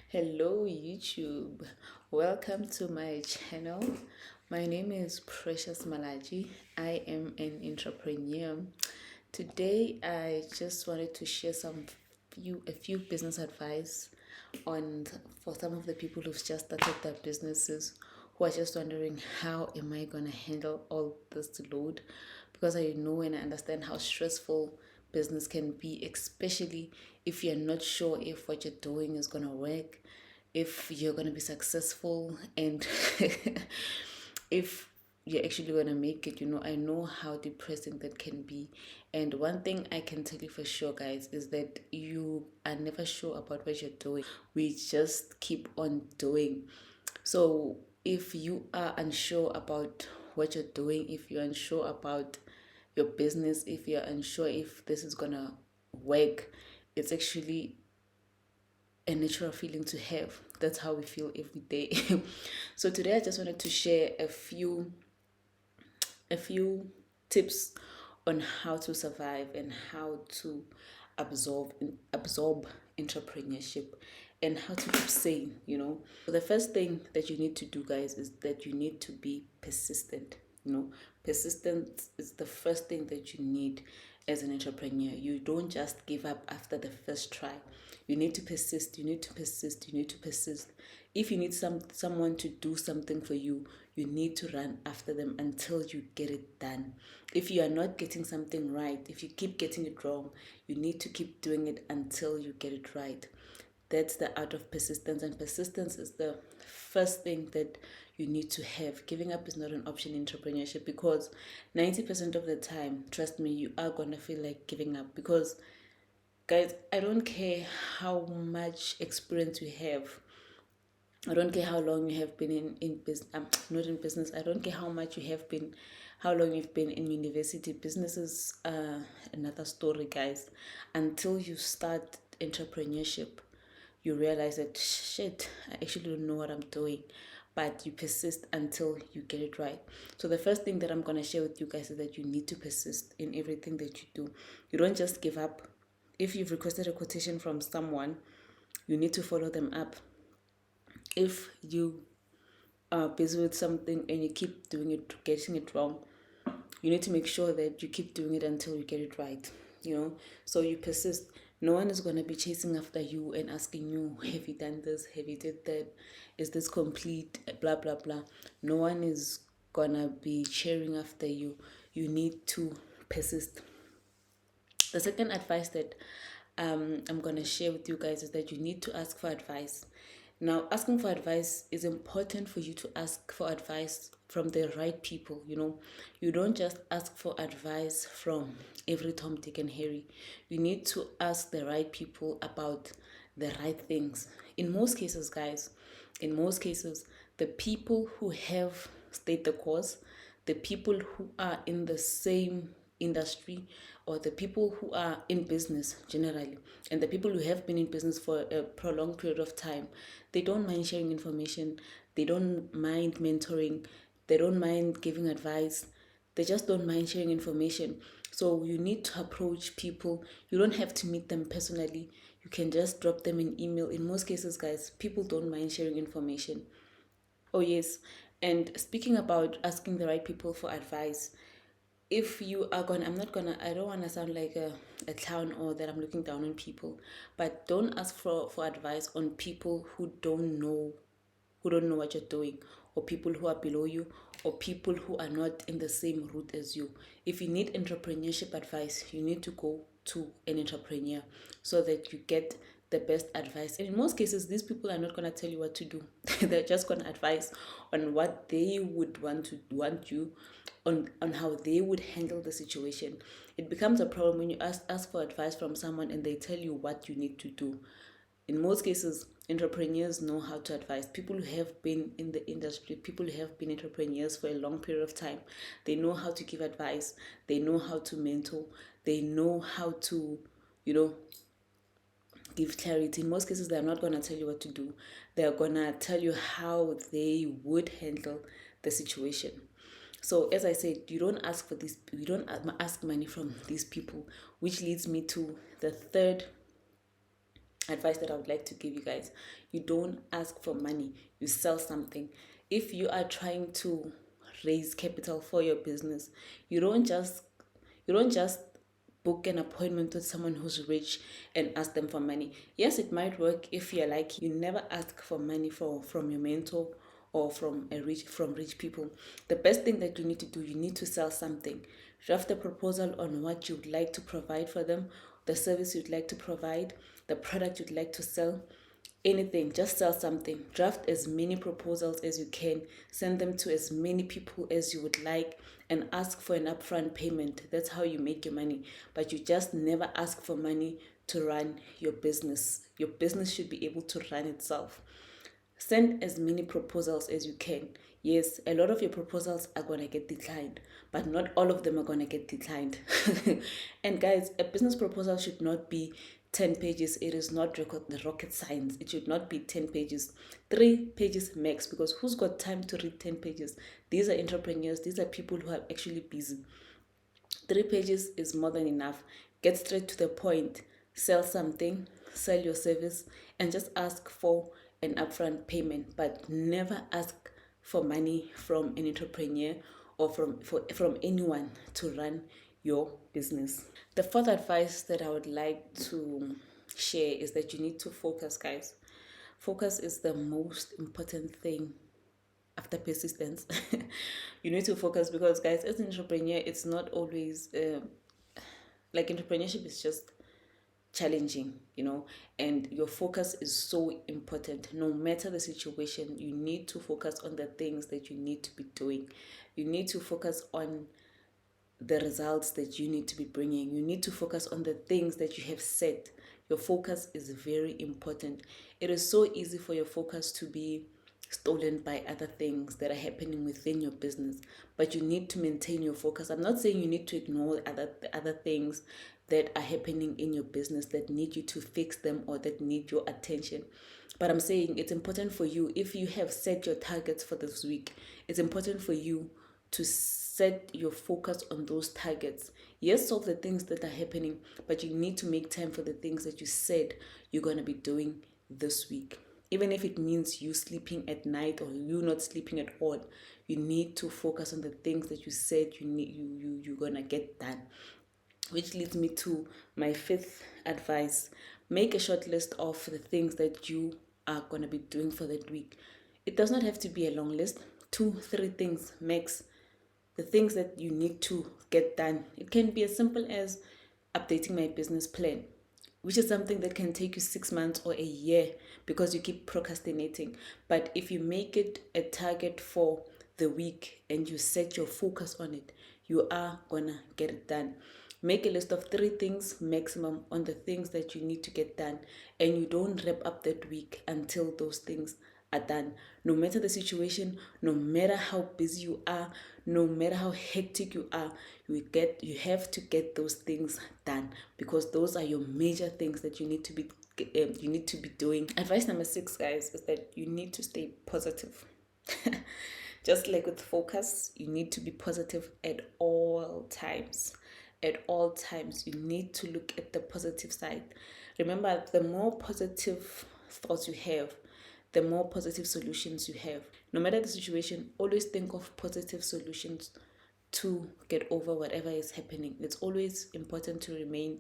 Hello, YouTube. Welcome to my channel. My name is Precious Malaji. I am an entrepreneur. Today, I just wanted to share a few business advice on for some of the people who've just started their businesses, who are just wondering how am I gonna handle all this load, because I know and I understand how stressful business can be, especially if you're not sure if what you're doing is gonna work, if you're gonna be successful, and if you're actually gonna make it. I know how depressing that can be. And one thing I can tell you for sure, guys, is that you are never sure about what you're doing. We just keep on doing. So if you are unsure about what you're doing, if you're unsure about your business, if you're unsure if this is gonna work, it's actually a natural feeling to have. That's how we feel every day. So today I just wanted to share a few tips on how to survive and how to absorb entrepreneurship and how to keep sane. So the first thing that you need to do, guys, is that you need to be persistent. Persistence is the first thing that you need as an entrepreneur. You don't just give up after the first try. You need to persist. You need to persist. You need to persist. If you need someone to do something for you, you need to run after them until you get it done. If you are not getting something right, if you keep getting it wrong, you need to keep doing it until you get it right. That's the art of persistence, and persistence is the first thing that you need to have. Giving up is not an option in entrepreneurship, because 90% of the time, trust me, you are gonna feel like giving up. Because, guys, I don't care how much experience you have. I don't care how long you have been in business. Not in business. I don't care how long you've been in university. Business is another story, guys. Until you start entrepreneurship, you realize that shit, I actually don't know what I'm doing. But you persist until you get it right. So the first thing that I'm gonna share with you guys is that you need to persist in everything that you do. You don't just give up. If you've requested a quotation from someone, you need to follow them up. If you are busy with something and you keep doing it, getting it wrong, you need to make sure that you keep doing it until you get it right. So you persist. No one is going to be chasing after you and asking you, have you done this, have you did that, is this complete, blah blah blah. No one is going to be cheering after you. You need to persist. The second advice that I'm going to share with you guys is that you need to ask for advice. Now, asking for advice is important for you to ask for advice from the right people. You don't just ask for advice from every Tom, Dick, and Harry. You need to ask the right people about the right things. In most cases, guys, the people who have stayed the course, the people who are in the same industry, or the people who are in business generally, and the people who have been in business for a prolonged period of time, they don't mind sharing information, they don't mind mentoring, they don't mind giving advice, they just don't mind sharing information. So you need to approach people. You don't have to meet them personally. You can just drop them an email. In most cases, guys, people don't mind sharing information. Oh, yes. And speaking about asking the right people for advice, if you are gonna, I don't want to sound like a clown, or that I'm looking down on people, but don't ask for advice on people who don't know what you're doing, or people who are below you, or people who are not in the same route as you. If you need entrepreneurship advice, you need to go to an entrepreneur so that you get the best advice. And in most cases, these people are not going to tell you what to do. They're just going to advise on what they would want you on how they would handle the situation. It becomes a problem when you ask for advice from someone and they tell you what you need to do. In most cases, entrepreneurs know how to advise. People who have been in the industry, people who have been entrepreneurs for a long period of time, they know how to give advice, they know how to mentor, they know how to, give clarity. In most cases, they're not going to tell you what to do. They're going to tell you how they would handle the situation. So as I said, you don't ask money from these people, which leads me to the third advice that I would like to give you guys. You don't ask for money, you sell something. If you are trying to raise capital for your business, you don't just book an appointment with someone who's rich and ask them for money. Yes, it might work if you're like you never ask for money from your mentor or from rich people. The best thing that you need to do, you need to sell something. Draft a proposal on what you'd like to provide for them, the service you'd like to provide, the product you'd like to sell, anything. Just sell something. Draft as many proposals as you can, send them to as many people as you would like, and ask for an upfront payment. That's how you make your money. But you just never ask for money to run your business. Your business should be able to run itself. Send as many proposals as you can. Yes, a lot of your proposals are going to get declined, but not all of them are going to get declined. And guys, a business proposal should not be 10 pages. It is not the rocket science. It should not be 10 pages. 3 pages max, because who's got time to read 10 pages? These are entrepreneurs. These are people who are actually busy. 3 pages is more than enough. Get straight to the point. Sell something, sell your service, and just ask for an upfront payment. But never ask for money from an entrepreneur or from anyone to run your business. The fourth advice that I would like to share is that you need to focus, guys. Focus is the most important thing after persistence. You need to focus because, guys, as an entrepreneur, it's not always like entrepreneurship is just challenging, and your focus is so important. No matter the situation, you need to focus on the things that you need to be doing. You need to focus on the results that you need to be bringing. You need to focus on the things that you have set. Your focus is very important. It is so easy for your focus to be stolen by other things that are happening within your business, but you need to maintain your focus. I'm not saying you need to ignore other things that are happening in your business that need you to fix them or that need your attention, but I'm saying it's important for you. If you have set your targets for this week, it's important for you to set your focus on those targets. Yes, solve the things that are happening, but you need to make time for the things that you said you're going to be doing this week. Even if it means you sleeping at night or you not sleeping at all, you need to focus on the things that you said you're gonna get done. Which leads me to my fifth advice. Make a short list of the things that you are gonna be doing for that week. It does not have to be a long list. 2-3 things max. The things that you need to get done. It can be as simple as updating my business plan, which is something that can take you 6 months or a year because you keep procrastinating. But if you make it a target for the week and you set your focus on it, you are gonna get it done. Make a list of 3 things maximum on the things that you need to get done, and you don't wrap up that week until those things are done. No matter the situation, no matter how busy you are, no matter how hectic you are, you have to get those things done, because those are your major things that you need to be doing. Advice number 6, guys, is that you need to stay positive. Just like with focus, you need to be positive at all times. At all times, you need to look at the positive side. Remember, the more positive thoughts you have, the more positive solutions you have. No matter the situation, always think of positive solutions to get over whatever is happening. It's always important to remain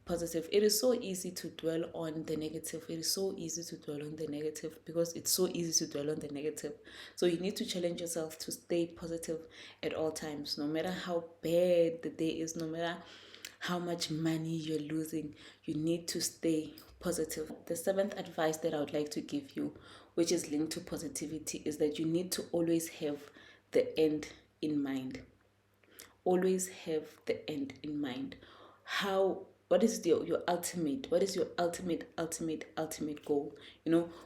positive. It is so easy to dwell on the negative. It is so easy to dwell on the negative because it's so easy to dwell on the negative. So you need to challenge yourself to stay positive at all times, no matter how bad the day is, no matter how much money you're losing. You need to stay positive. The 7th advice that I would like to give you, which is linked to positivity, is that you need to always have the end in mind. Always have the end in mind. What is your ultimate goal?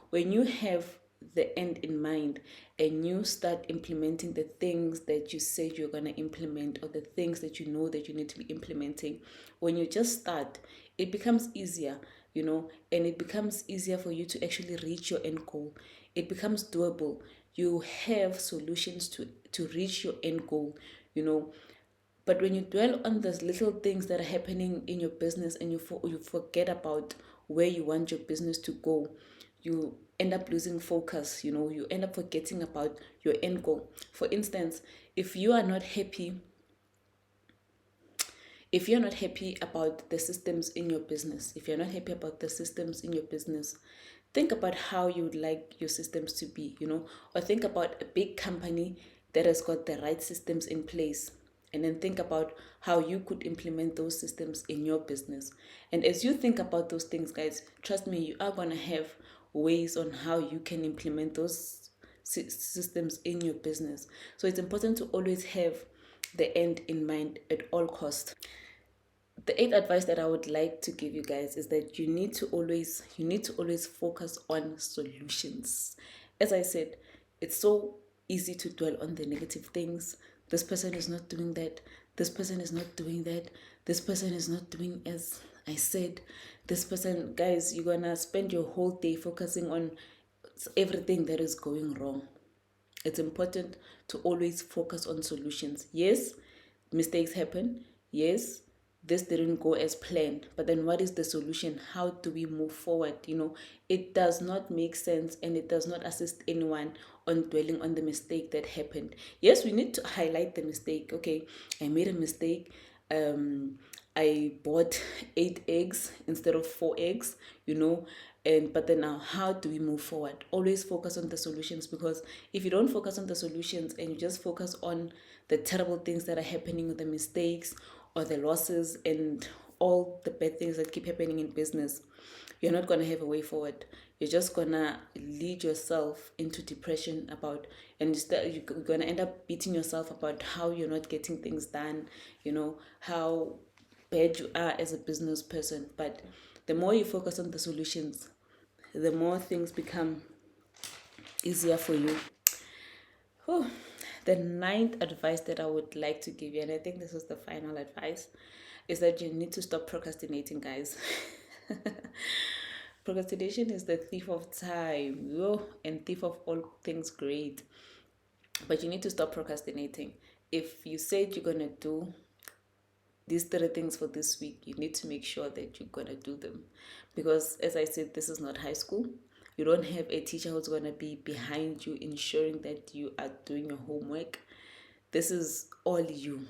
When you have the end in mind and you start implementing the things that you said you're going to implement, or the things that you know that you need to be implementing, when you just start, it becomes easier, and it becomes easier for you to actually reach your end goal. It becomes doable. You have solutions to reach your end goal. But when you dwell on those little things that are happening in your business and you forget about where you want your business to go, you end up losing focus. You end up forgetting about your end goal. For instance, if you are not happy if you're not happy about the systems in your business, if you're not happy about the systems in your business, think about how you would like your systems to be, or think about a big company that has got the right systems in place. And then think about how you could implement those systems in your business. And as you think about those things, guys, trust me, you are going to have ways on how you can implement those systems in your business. So it's important to always have the end in mind at all costs. The eighth advice that I would like to give you guys is that you need to always focus on solutions. As I said, it's so easy to dwell on the negative things. This person is not doing that. This person is not doing that. This person is not doing as I said. This person, guys, you're gonna spend your whole day focusing on everything that is going wrong. It's important to always focus on solutions. Yes, mistakes happen. Yes, this didn't go as planned. But then what is the solution? How do we move forward? It does not make sense and it does not assist anyone on dwelling on the mistake that happened. Yes, we need to highlight the mistake. Okay, I made a mistake. I bought 8 eggs instead of 4 eggs, and but then now how do we move forward? Always focus on the solutions, because if you don't focus on the solutions and you just focus on the terrible things that are happening, or the mistakes or the losses and all the bad things that keep happening in business, you're not going to have a way forward. You're just going to lead yourself into depression and you're going to end up beating yourself about how you're not getting things done, how bad you are as a business person. But the more you focus on the solutions, the more things become easier for you. Oh, the ninth advice that I would like to give you, and I think this is the final advice, is that you need to stop procrastinating, guys. Procrastination is the thief of time, and thief of all things great. But you need to stop procrastinating. If you said you're going to do these 3 things for this week, you need to make sure that you're going to do them. Because as I said, this is not high school. You don't have a teacher who's going to be behind you ensuring that you are doing your homework. This is all you.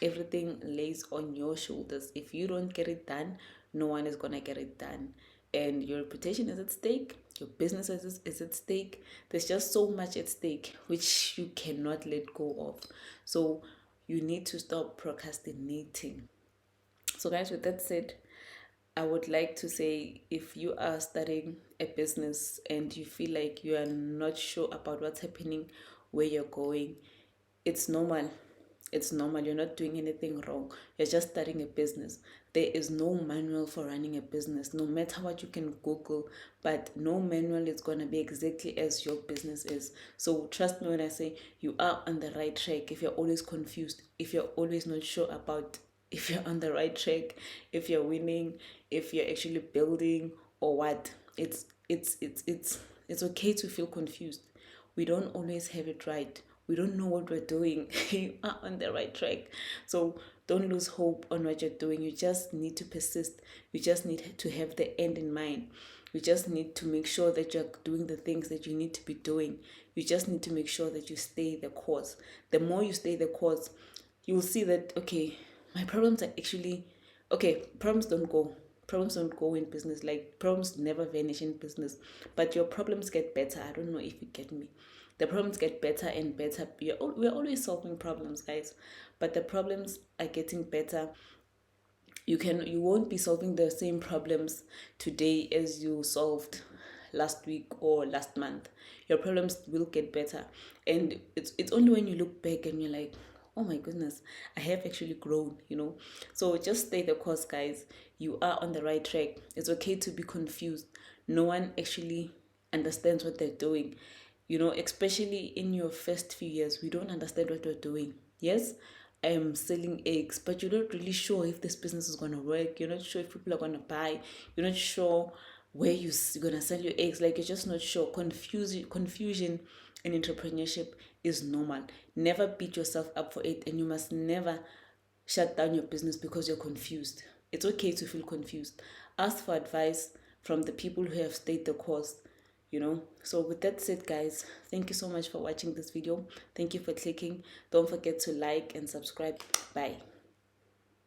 Everything lays on your shoulders. If you don't get it done, no one is going to get it done. And your reputation is at stake. Your business is at stake. There's just so much at stake, which you cannot let go of. So you need to stop procrastinating. So guys, with that said, I would like to say, if you are starting a business and you feel like you are not sure about what's happening, where you're going, it's normal. It's normal. You're not doing anything wrong. You're just starting a business. There is no manual for running a business, no matter what you can Google, but no manual is going to be exactly as your business is. So trust me when I say you are on the right track. If you're always confused, if you're always not sure about if you're on the right track, if you're winning, if you're actually building or what, it's okay to feel confused. We don't always have it right. We don't know what we're doing. You are on the right track. So don't lose hope on what you're doing. You just need to persist. You just need to have the end in mind. You just need to make sure that you're doing the things that you need to be doing. You just need to make sure that you stay the course. The more you stay the course, you will see that, okay, my problems are actually, okay, problems don't go in business. Like, problems never vanish in business, but your problems get better. I don't know if you get me. The problems get better and better. We're always solving problems, guys, but the problems are getting better. You won't be solving the same problems today as you solved last week or last month. Your problems will get better, and it's only when you look back and you're like, oh my goodness, I have actually grown. So just stay the course, guys. You are on the right track. It's okay to be confused. No one actually understands what they're doing. Especially in your first few years, we don't understand what we're doing. Yes, I am selling eggs, but you're not really sure if this business is going to work. You're not sure if people are going to buy. You're not sure where you're going to sell your eggs. Like, you're just not sure. Confusion in entrepreneurship is normal. Never beat yourself up for it, and you must never shut down your business because you're confused. It's okay to feel confused. Ask for advice from the people who have stayed the course. So with that said, guys, thank you so much for watching this video. Thank you for clicking. Don't forget to like and subscribe. Bye.